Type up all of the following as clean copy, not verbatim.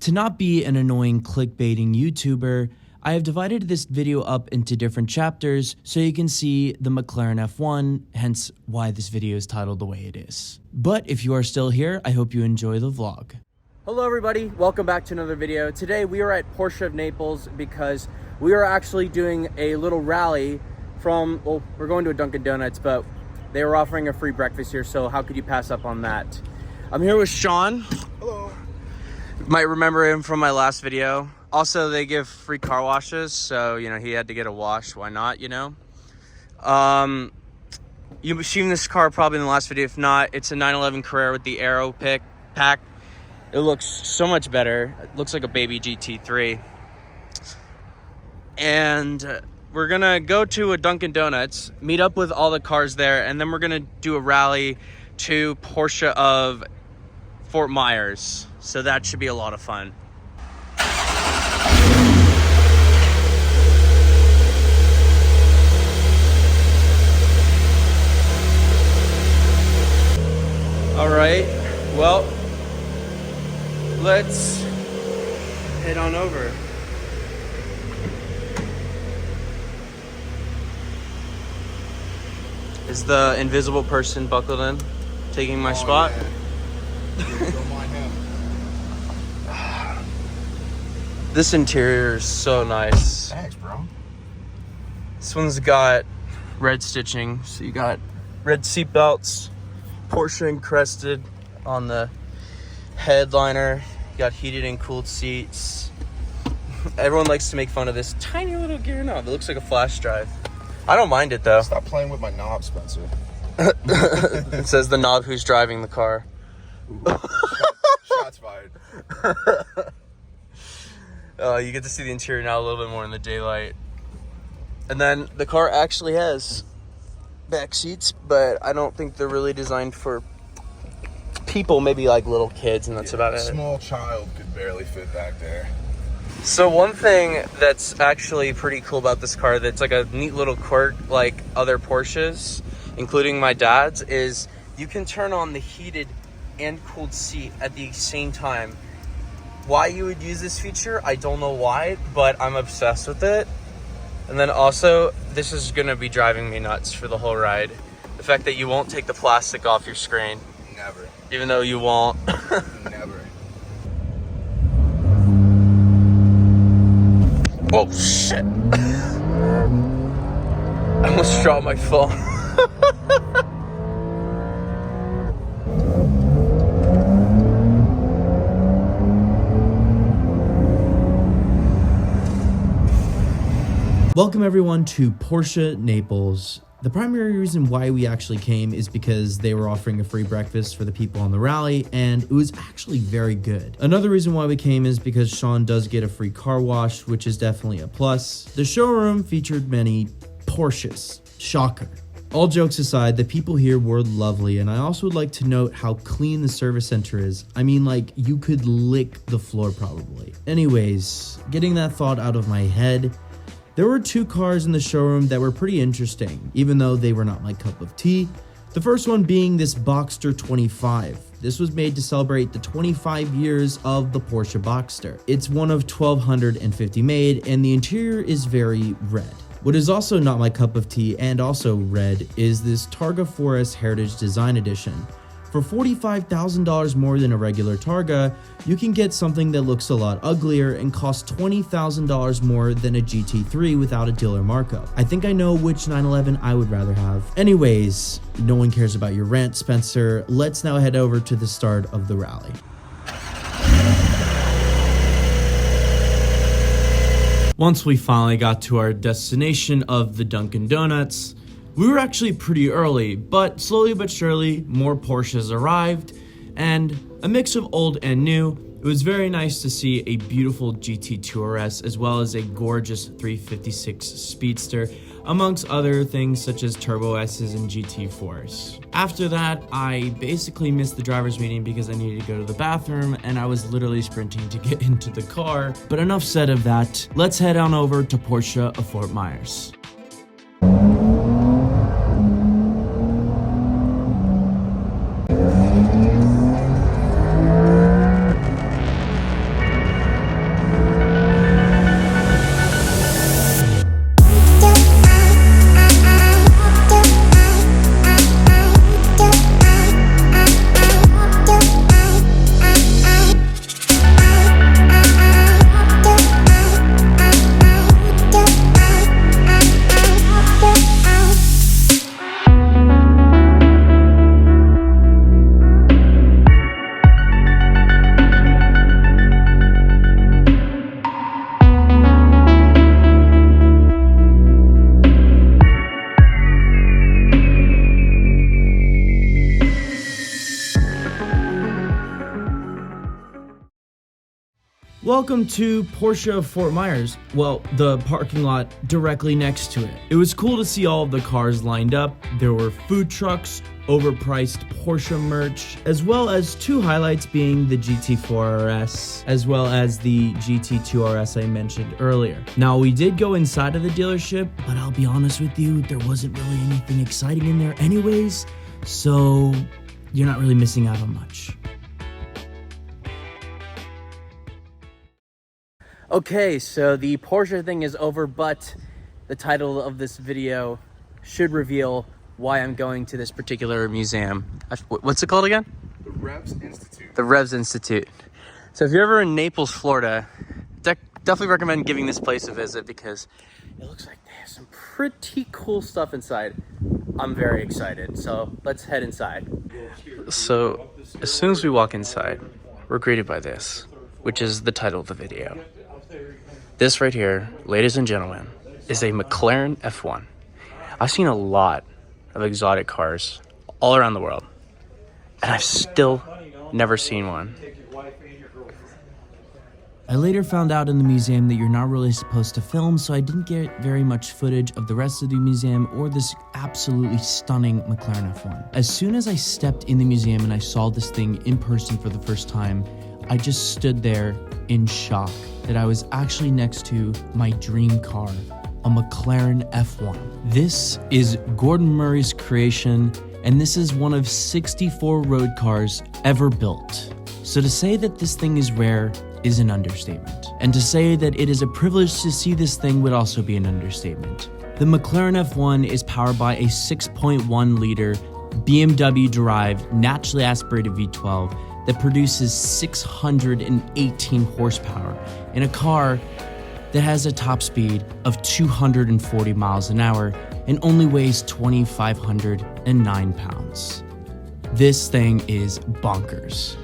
To not be an annoying clickbaiting YouTuber, I have divided this video up into different chapters so you can see the McLaren F1, hence why this video is titled the way it is. But if you are still here, I hope you enjoy the vlog. Hello everybody, welcome back to another video. Today we are at Porsche of Naples because we are actually doing a little rally from, well, we're going to a Dunkin' Donuts, but they were offering a free breakfast here, so how could you pass up on that? I'm here with Sean. Hello. You might remember him from my last video. Also, they give free car washes, so, you know, he had to get a wash. Why not, you know? You've seen this car probably in the last video. If not, it's a 911 Carrera with the Aero pack. It looks so much better. It looks like a baby GT3. And we're gonna go to a Dunkin' Donuts, meet up with all the cars there, and then we're gonna do a rally to Porsche of Fort Myers. So that should be a lot of fun. All right, well, let's head on over. Is the invisible person buckled in, taking my spot? Yeah. Don't mind him. This interior is so nice. Thanks, bro. This one's got red stitching, so you got red seat belts, Porsche encrusted on the headliner. You got heated and cooled seats. Everyone likes to make fun of this tiny little gear knob. It looks like a flash drive. I don't mind it though. Stop playing with my knob, Spencer. It says the knob who's driving the car. Shots fired. You get to see the interior now a little bit more in the daylight. And then the car actually has back seats, but I don't think they're really designed for people, maybe like little kids, and that's about it. A small child could barely fit back there. So one thing that's actually pretty cool about this car, that's like a neat little quirk like other Porsches, including my dad's, is you can turn on the heated and cooled seat at the same time. Why you would use this feature, I don't know why, but I'm obsessed with it. And then also, this is gonna be driving me nuts for the whole ride. The fact that you won't take the plastic off your screen. Never. Even though you won't. Never. Oh shit. I almost dropped my phone. Welcome everyone to Porsche Naples. The primary reason why we actually came is because they were offering a free breakfast for the people on the rally, and it was actually very good. Another reason why we came is because Sean does get a free car wash, which is definitely a plus. The showroom featured many Porsches. Shocker. All jokes aside, the people here were lovely, and I also would like to note how clean the service center is. I mean, like, you could lick the floor probably. Anyways, getting that thought out of my head, there were two cars in the showroom that were pretty interesting, even though they were not my cup of tea. The first one being this Boxster 25. This was made to celebrate the 25 years of the Porsche Boxster. It's one of 1,250 made, and the interior is very red. What is also not my cup of tea and also red is this Targa 4S Heritage Design Edition. For $45,000 more than a regular Targa, you can get something that looks a lot uglier and costs $20,000 more than a GT3 without a dealer markup. I think I know which 911 I would rather have. Anyways, no one cares about your rant, Spencer. Let's now head over to the start of the rally. Once we finally got to our destination of the Dunkin' Donuts, we were actually pretty early, but slowly but surely, more Porsches arrived, and a mix of old and new. It was very nice to see a beautiful GT2 RS as well as a gorgeous 356 Speedster, amongst other things such as Turbo S's and GT4s. After that, I basically missed the driver's meeting because I needed to go to the bathroom, and I was literally sprinting to get into the car. But enough said of that, let's head on over to Porsche of Fort Myers. Welcome to Porsche of Fort Myers. Well, the parking lot directly next to it. It was cool to see all of the cars lined up. There were food trucks, overpriced Porsche merch, as well as two highlights being the GT4 RS, as well as the GT2 RS I mentioned earlier. Now, we did go inside of the dealership, but I'll be honest with you, there wasn't really anything exciting in there anyways, so you're not really missing out on much. Okay, so the Porsche thing is over, but the title of this video should reveal why I'm going to this particular museum. What's it called again? The Revs Institute. The Revs Institute. So if you're ever in Naples, Florida, definitely recommend giving this place a visit because it looks like they have some pretty cool stuff inside. I'm very excited, so let's head inside. So as soon as we walk inside, we're greeted by this, which is the title of the video. This right here, ladies and gentlemen, is a McLaren F1. I've seen a lot of exotic cars all around the world, and I've still never seen one. I later found out in the museum that you're not really supposed to film, so I didn't get very much footage of the rest of the museum or this absolutely stunning McLaren F1. As soon as I stepped in the museum and I saw this thing in person for the first time, I just stood there in shock that I was actually next to my dream car, a McLaren F1. This is Gordon Murray's creation, and this is one of 64 road cars ever built. So to say that this thing is rare is an understatement. And to say that it is a privilege to see this thing would also be an understatement. The McLaren F1 is powered by a 6.1 liter BMW-derived naturally aspirated V12 that produces 618 horsepower in a car that has a top speed of 240 miles an hour and only weighs 2,509 pounds. This thing is bonkers.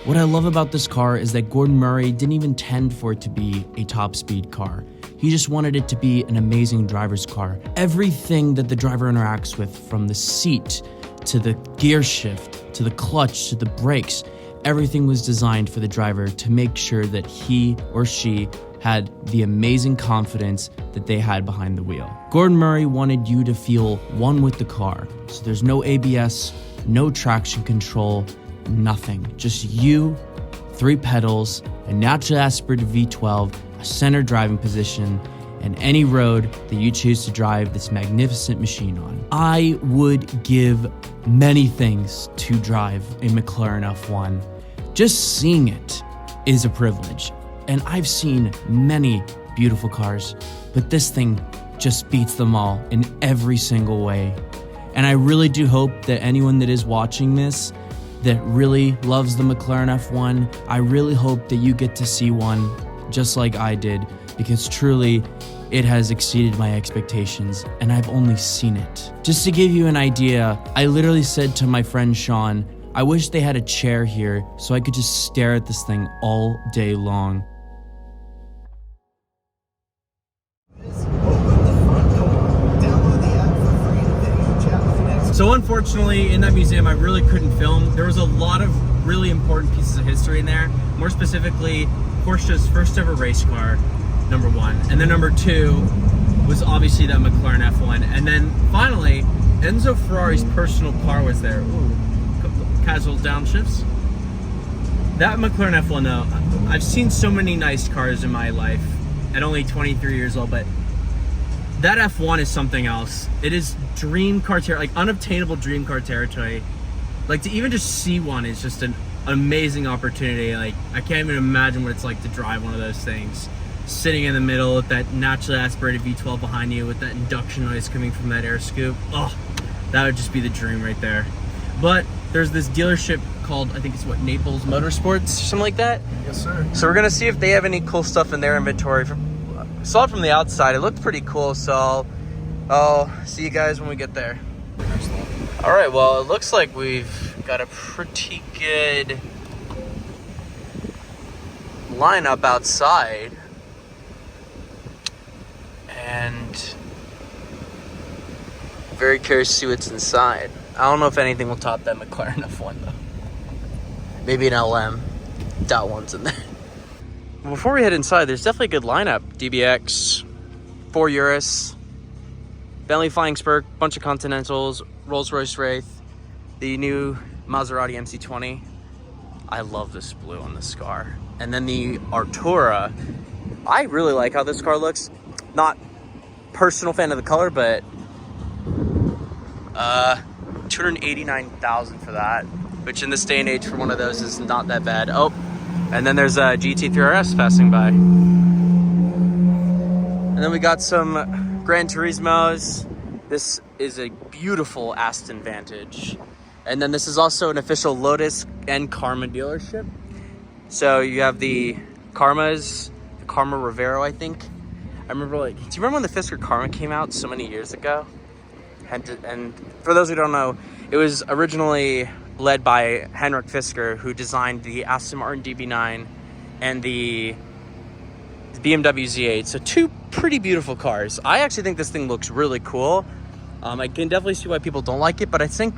What I love about this car is that Gordon Murray didn't even intend for it to be a top speed car. He just wanted it to be an amazing driver's car. Everything that the driver interacts with, from the seat to the gear shift, to the clutch, to the brakes, everything was designed for the driver to make sure that he or she had the amazing confidence that they had behind the wheel. Gordon Murray wanted you to feel one with the car. So there's no ABS, no traction control, nothing. Just you, 3 pedals, a naturally aspirated V12, a center driving position, and any road that you choose to drive this magnificent machine on. I would give many things to drive a McLaren F1. Just seeing it is a privilege. And I've seen many beautiful cars, but this thing just beats them all in every single way. And I really do hope that anyone that is watching this that really loves the McLaren F1, I really hope that you get to see one just like I did, because truly, it has exceeded my expectations, and I've only seen it. Just to give you an idea, I literally said to my friend Sean, I wish they had a chair here so I could just stare at this thing all day long. So unfortunately, in that museum, I really couldn't film. There was a lot of really important pieces of history in there. More specifically, Porsche's first ever race car, number 1. And then number 2 was obviously that McLaren F1. And then finally, Enzo Ferrari's personal car was there. Ooh, couple casual downshifts. That McLaren F1 though, I've seen so many nice cars in my life at only 23 years old, but that F1 is something else. It is dream car territory, like unobtainable dream car territory. Like to even just see one is just an amazing opportunity. Like I can't even imagine what it's like to drive one of those things. Sitting in the middle with that naturally aspirated V12 behind you with that induction noise coming from that air scoop. Oh, that would just be the dream right there. But there's this dealership called, I think it's what, Naples Motorsports or something like that? Yes, sir. So we're gonna see if they have any cool stuff in their inventory. Saw it from the outside, it looked pretty cool, so I'll see you guys when we get there. All right, well, it looks like we've got a pretty good lineup outside. And very curious to see what's inside. I don't know if anything will top that McLaren F1 though. Maybe an LM. Doubt one's in there. Before we head inside, there's definitely a good lineup. DBX, 4 Urus, Bentley Flying Spur, bunch of Continentals, Rolls-Royce Wraith, the new Maserati MC20. I love this blue on this car. And then the Artura. I really like how this car looks. Not personal fan of the color, but $289,000 for that, which in this day and age for one of those is not that bad. Oh, and then there's a GT3 RS passing by. And then we got some Gran Turismos. This is a beautiful Aston Vantage. And then this is also an official Lotus and Karma dealership. So you have the Karmas, the Karma Rivero, I think. I remember, like, do you remember when the Fisker Karma came out so many years ago? And for those who don't know, it was originally led by Henrik Fisker, who designed the Aston Martin DB9 and the BMW Z8. So 2 pretty beautiful cars. I actually think this thing looks really cool. I can definitely see why people don't like it, but I think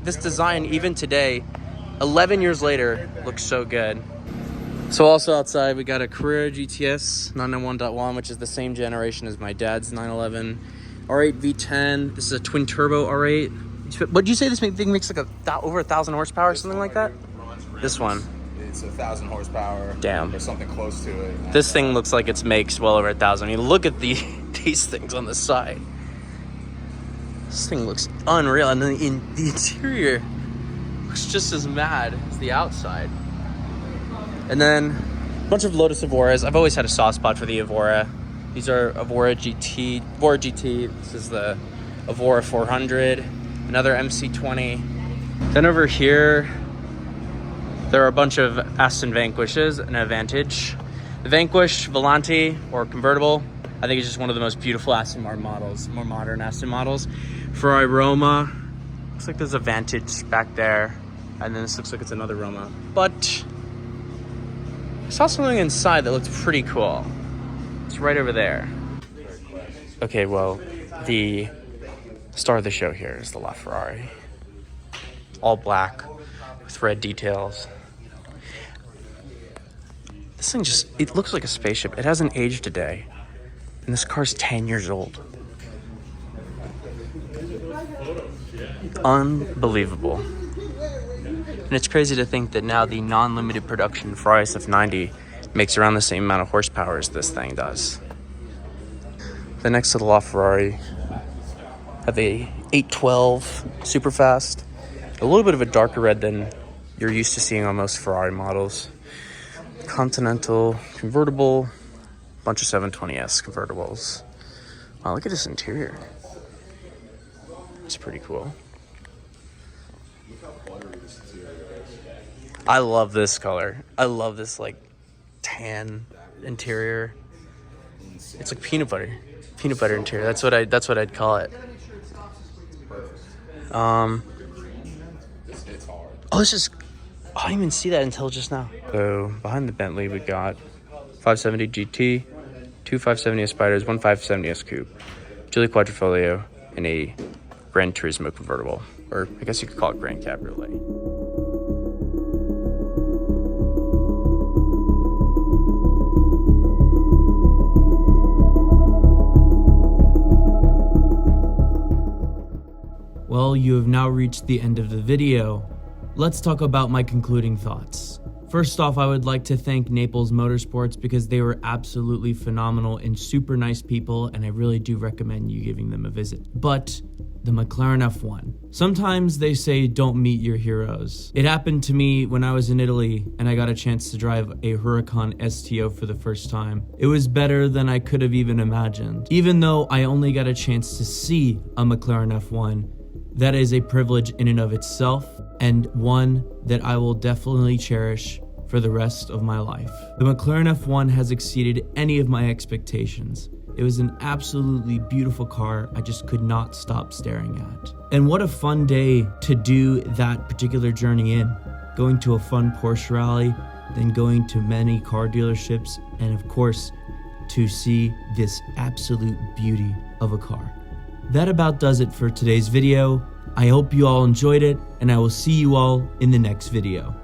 this design, even today, 11 years later, looks so good. So also outside, we got a Carrera GTS 991.1, which is the same generation as my dad's 911. R8 V10. This is a twin turbo R8. What did you say this thing makes like over 1,000 horsepower or something like that? This one. It's 1,000 horsepower. Damn. Or something close to it. This thing looks like it makes well over 1,000. I mean, look at these things on the side. This thing looks unreal, and then in the interior looks just as mad as the outside. And then a bunch of Lotus Evoras. I've always had a soft spot for the Evora. These are Evora GT. This is the Evora 400. Another MC20. Then over here, there are a bunch of Aston Vanquishes and a Vantage. The Vanquish Volante, or convertible, I think it's just one of the most beautiful Aston Martin models, more modern Aston models. Ferrari Roma, looks like there's a Vantage back there, and then this looks like it's another Roma. But I saw something inside that looked pretty cool. It's right over there. Okay, well, the star of the show here is the LaFerrari. All black with red details. This thing it looks like a spaceship. It hasn't aged a day. And this car's 10 years old. Unbelievable. And it's crazy to think that now the non-limited production Ferrari SF90 makes around the same amount of horsepower as this thing does. The next to the LaFerrari have a 812 super fast. A little bit of a darker red than you're used to seeing on most Ferrari models. Continental convertible, bunch of 720S convertibles. Wow, look at this interior. It's pretty cool. I love this color. I love this like tan interior. It's like peanut butter interior. That's what I'd call it. It's hard. Oh, this is. I didn't even see that until just now. So behind the Bentley, we got 570 GT, 2 570S Spiders, 1 570S Coupe, Geely Quadrifoglio, and a Gran Turismo convertible, or I guess you could call it Grand Cabriolet. Well, you have now reached the end of the video. Let's talk about my concluding thoughts. First off, I would like to thank Naples Motorsports because they were absolutely phenomenal and super nice people, and I really do recommend you giving them a visit. But the McLaren F1. Sometimes they say don't meet your heroes. It happened to me when I was in Italy and I got a chance to drive a Huracan STO for the first time. It was better than I could have even imagined. Even though I only got a chance to see a McLaren F1, that is a privilege in and of itself, and one that I will definitely cherish for the rest of my life. The McLaren F1 has exceeded any of my expectations. It was an absolutely beautiful car I just could not stop staring at. And what a fun day to do that particular journey in. Going to a fun Porsche rally, then going to many car dealerships, and of course, to see this absolute beauty of a car. That about does it for today's video. I hope you all enjoyed it, and I will see you all in the next video.